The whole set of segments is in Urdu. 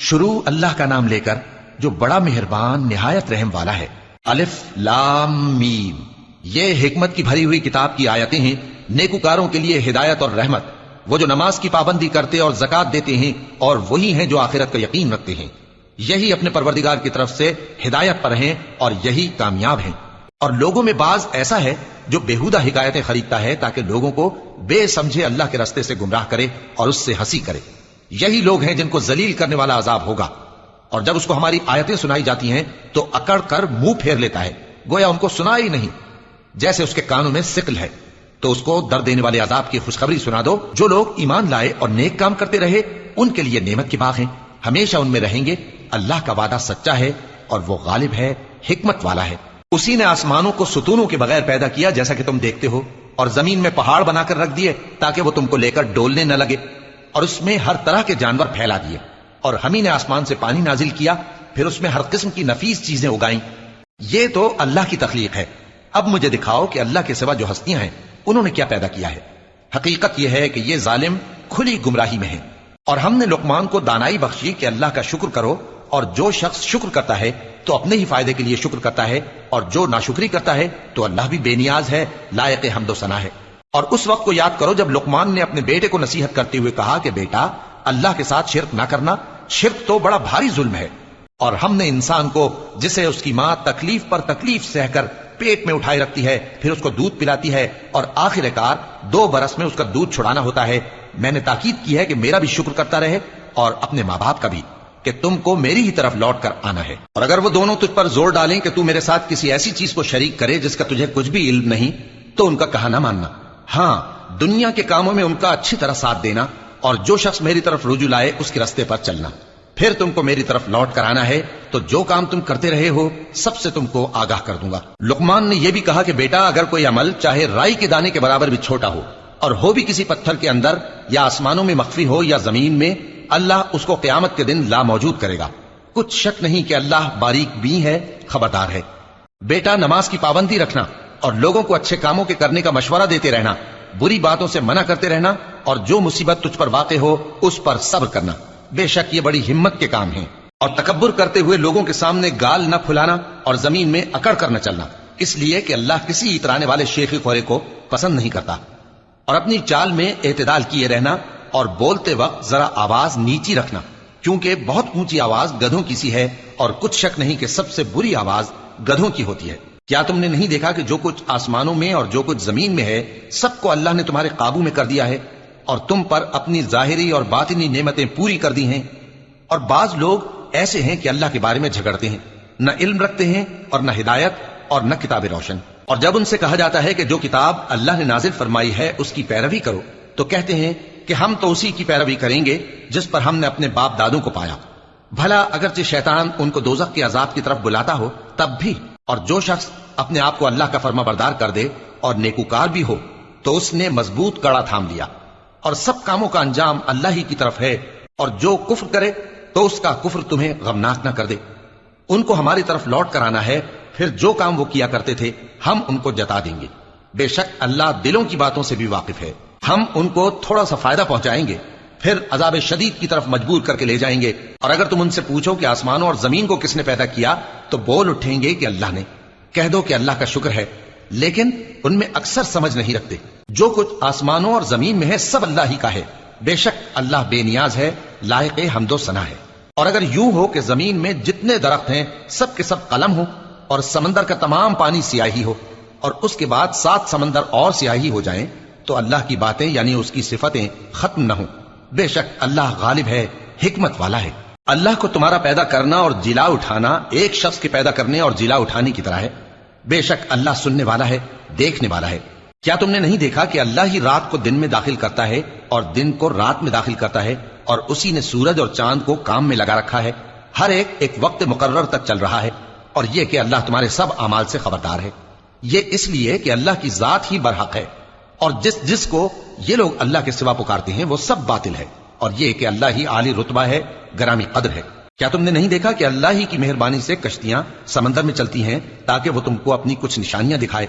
شروع اللہ کا نام لے کر جو بڑا مہربان نہایت رحم والا ہے۔ الف لام میم، یہ حکمت کی بھری ہوئی کتاب کی آیتیں ہیں، نیکوکاروں کے لیے ہدایت اور رحمت، وہ جو نماز کی پابندی کرتے اور زکات دیتے ہیں اور وہی ہیں جو آخرت کا یقین رکھتے ہیں، یہی اپنے پروردگار کی طرف سے ہدایت پر ہیں اور یہی کامیاب ہیں۔ اور لوگوں میں بعض ایسا ہے جو بیہودہ حکایتیں خریدتا ہے تاکہ لوگوں کو بے سمجھے اللہ کے راستے سے گمراہ کرے اور اس سے ہنسی کرے، یہی لوگ ہیں جن کو ذلیل کرنے والا عذاب ہوگا۔ اور جب اس کو ہماری آیتیں سنائی جاتی ہیں تو اکڑ کر منہ پھیر لیتا ہے، گویا ان کو سنا ہی نہیں، جیسے اس کے کانوں میں ثقل ہے۔ تو اس کو درد دینے والے عذاب کی خوشخبری سنا دو۔ جو لوگ ایمان لائے اور نیک کام کرتے رہے ان کے لیے نعمت کے باغ ہیں، ہمیشہ ان میں رہیں گے۔ اللہ کا وعدہ سچا ہے اور وہ غالب ہے، حکمت والا ہے۔ اسی نے آسمانوں کو ستونوں کے بغیر پیدا کیا جیسا کہ تم دیکھتے ہو، اور زمین میں پہاڑ بنا کر رکھ دیے تاکہ وہ تم کو لے کر ڈولنے نہ لگے، اور اس میں ہر طرح کے جانور پھیلا دیے۔ اور ہم ہی نے آسمان سے پانی نازل کیا، پھر اس میں ہر قسم کی نفیس چیزیں اگائیں۔ یہ تو اللہ کی تخلیق ہے۔ اب مجھے دکھاؤ کہ اللہ کے سوا جو ہستیاں ہیں انہوں نے کیا پیدا کیا ہے۔ حقیقت یہ ہے کہ یہ ظالم کھلی گمراہی میں ہیں۔ اور ہم نے لقمان کو دانائی بخشی کہ اللہ کا شکر کرو، اور جو شخص شکر کرتا ہے تو اپنے ہی فائدے کے لیے شکر کرتا ہے، اور جو ناشکری کرتا ہے تو اللہ بھی بے نیاز ہے، لائق حمد و ثنا ہے۔ اور اس وقت کو یاد کرو جب لقمان نے اپنے بیٹے کو نصیحت کرتے ہوئے کہا کہ بیٹا، اللہ کے ساتھ شرک نہ کرنا، شرک تو بڑا بھاری ظلم ہے۔ اور ہم نے انسان کو، جسے اس کی ماں تکلیف پر تکلیف سہ کر پیٹ میں اٹھائے رکھتی ہے، پھر اس کو دودھ پلاتی ہے، اور آخر کار 2 برس میں اس کا دودھ چھڑانا ہوتا ہے، میں نے تاکید کی ہے کہ میرا بھی شکر کرتا رہے اور اپنے ماں باپ کا بھی، کہ تم کو میری ہی طرف لوٹ کر آنا ہے۔ اور اگر وہ دونوں تجھ پر زور ڈالیں کہ تو میرے ساتھ کسی ایسی چیز کو شریک کرے جس کا تجھے کچھ بھی علم نہیں، تو ان کا کہا نہ ماننا۔ ہاں، دنیا کے کاموں میں ان کا اچھی طرح ساتھ دینا، اور جو شخص میری طرف رجوع لائے اس کے راستے پر چلنا۔ پھر تم کو میری طرف لوٹ کر آنا ہے تو جو کام تم کرتے رہے ہو سب سے تم کو آگاہ کر دوں گا۔ لقمان نے یہ بھی کہا کہ بیٹا، اگر کوئی عمل چاہے رائی کے دانے کے برابر بھی چھوٹا ہو، اور ہو بھی کسی پتھر کے اندر یا آسمانوں میں مخفی ہو یا زمین میں، اللہ اس کو قیامت کے دن لا موجود کرے گا۔ کچھ شک نہیں کہ اللہ باریک بین ہے، خبردار ہے۔ بیٹا، نماز کی پابندی رکھنا اور لوگوں کو اچھے کاموں کے کرنے کا مشورہ دیتے رہنا، بری باتوں سے منع کرتے رہنا، اور جو مصیبت تجھ پر واقع ہو اس پر صبر کرنا، بے شک یہ بڑی ہمت کے کام ہیں۔ اور تکبر کرتے ہوئے لوگوں کے سامنے گال نہ پھلانا اور زمین میں اکڑ کر نہ چلنا، اس لیے کہ اللہ کسی اترانے والے شیخی خورے کو پسند نہیں کرتا۔ اور اپنی چال میں اعتدال کیے رہنا، اور بولتے وقت ذرا آواز نیچی رکھنا، کیونکہ بہت اونچی آواز گدھوں کی سی ہے، اور کچھ شک نہیں کہ سب سے بری آواز گدھوں کی ہوتی ہے۔ کیا تم نے نہیں دیکھا کہ جو کچھ آسمانوں میں اور جو کچھ زمین میں ہے سب کو اللہ نے تمہارے قابو میں کر دیا ہے، اور تم پر اپنی ظاہری اور باطنی نعمتیں پوری کر دی ہیں۔ اور بعض لوگ ایسے ہیں کہ اللہ کے بارے میں جھگڑتے ہیں، نہ علم رکھتے ہیں اور نہ ہدایت اور نہ کتاب روشن۔ اور جب ان سے کہا جاتا ہے کہ جو کتاب اللہ نے نازل فرمائی ہے اس کی پیروی کرو، تو کہتے ہیں کہ ہم تو اسی کی پیروی کریں گے جس پر ہم نے اپنے باپ دادوں کو پایا۔ بھلا اگرچہ شیطان ان کو دوزخ کے عذاب کی طرف بلاتا ہو تب بھی۔ اور جو شخص اپنے آپ کو اللہ کا فرما بردار کر دے اور نیکوکار بھی ہو تو اس نے مضبوط کڑا تھام لیا، اور سب کاموں کا انجام اللہ ہی کی طرف ہے۔ اور جو کفر کرے تو اس کا کفر تمہیں غمناک نہ کر دے۔ ان کو ہماری طرف لوٹ کر آنا ہے، پھر جو کام وہ کیا کرتے تھے ہم ان کو جتا دیں گے۔ بے شک اللہ دلوں کی باتوں سے بھی واقف ہے۔ ہم ان کو تھوڑا سا فائدہ پہنچائیں گے، پھر عذاب شدید کی طرف مجبور کر کے لے جائیں گے۔ اور اگر تم ان سے پوچھو کہ آسمانوں اور زمین کو کس نے پیدا کیا تو بول اٹھیں گے کہ اللہ نے۔ کہہ دو کہ اللہ کا شکر ہے، لیکن ان میں اکثر سمجھ نہیں رکھتے۔ جو کچھ آسمانوں اور زمین میں ہے سب اللہ ہی کا ہے، بے شک اللہ بے نیاز ہے، لائق حمد و ثنا ہے۔ اور اگر یوں ہو کہ زمین میں جتنے درخت ہیں سب کے سب قلم ہو، اور سمندر کا تمام پانی سیاہی ہو، اور اس کے بعد 7 سمندر اور سیاہی ہو جائیں، تو اللہ کی باتیں یعنی اس کی صفتیں ختم نہ ہوں۔ بے شک اللہ غالب ہے، حکمت والا ہے۔ اللہ کو تمہارا پیدا کرنا اور جلا اٹھانا ایک شخص کے پیدا کرنے اور جلا اٹھانے کی طرح ہے۔ بے شک اللہ سننے والا ہے، دیکھنے والا ہے۔ کیا تم نے نہیں دیکھا کہ اللہ ہی رات کو دن میں داخل کرتا ہے اور دن کو رات میں داخل کرتا ہے، اور اسی نے سورج اور چاند کو کام میں لگا رکھا ہے، ہر ایک ایک وقت مقرر تک چل رہا ہے، اور یہ کہ اللہ تمہارے سب اعمال سے خبردار ہے۔ یہ اس لیے کہ اللہ کی ذات ہی برحق ہے، اور جس کو یہ لوگ اللہ کے سوا پکارتے ہیں وہ سب باطل ہے، اور یہ کہ اللہ ہی عالی رتبہ ہے، گرامی قدر ہے۔ کیا تم نے نہیں دیکھا کہ اللہ ہی کی مہربانی سے کشتیاں سمندر میں چلتی ہیں تاکہ وہ تم کو اپنی کچھ نشانیاں دکھائے؟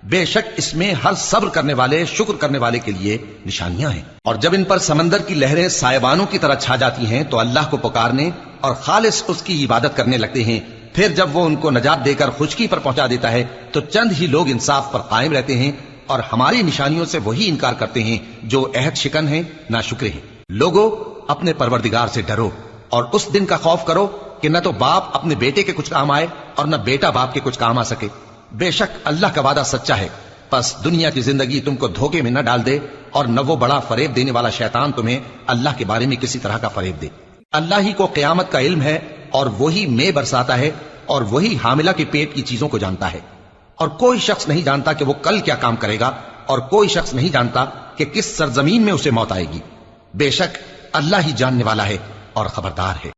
بے شک اس میں ہر صبر کرنے والے شکر کرنے والے کے لیے نشانیاں ہیں۔ اور جب ان پر سمندر کی لہریں سائبانوں کی طرح چھا جاتی ہیں تو اللہ کو پکارنے اور خالص اس کی عبادت کرنے لگتے ہیں، پھر جب وہ ان کو نجات دے کر خشکی پر پہنچا دیتا ہے تو چند ہی لوگ انصاف پر قائم رہتے ہیں اور ہماری نشانیوں سے وہی انکار کرتے ہیں جو عہد شکن ہیں، ناشکرے ہیں۔ لوگو اپنے پروردگار سے ڈرو اور اس دن کا خوف کرو کہ نہ تو باپ اپنے بیٹے کے کچھ کام آئے اور نہ بیٹا باپ کے کچھ کام آ سکے۔ بے شک اللہ کا وعدہ سچا ہے، پس دنیا کی زندگی تم کو دھوکے میں نہ ڈال دے اور نہ وہ بڑا فریب دینے والا شیطان تمہیں اللہ کے بارے میں کسی طرح کا فریب دے۔ اللہ ہی کو قیامت کا علم ہے اور وہی مے برساتا ہے اور وہی حاملہ کے پیٹ کی چیزوں کو جانتا ہے، اور کوئی شخص نہیں جانتا کہ وہ کل کیا کام کرے گا، اور کوئی شخص نہیں جانتا کہ کس سرزمین میں اسے موت آئے گی۔ بے شک اللہ ہی جاننے والا ہے اور خبردار ہے۔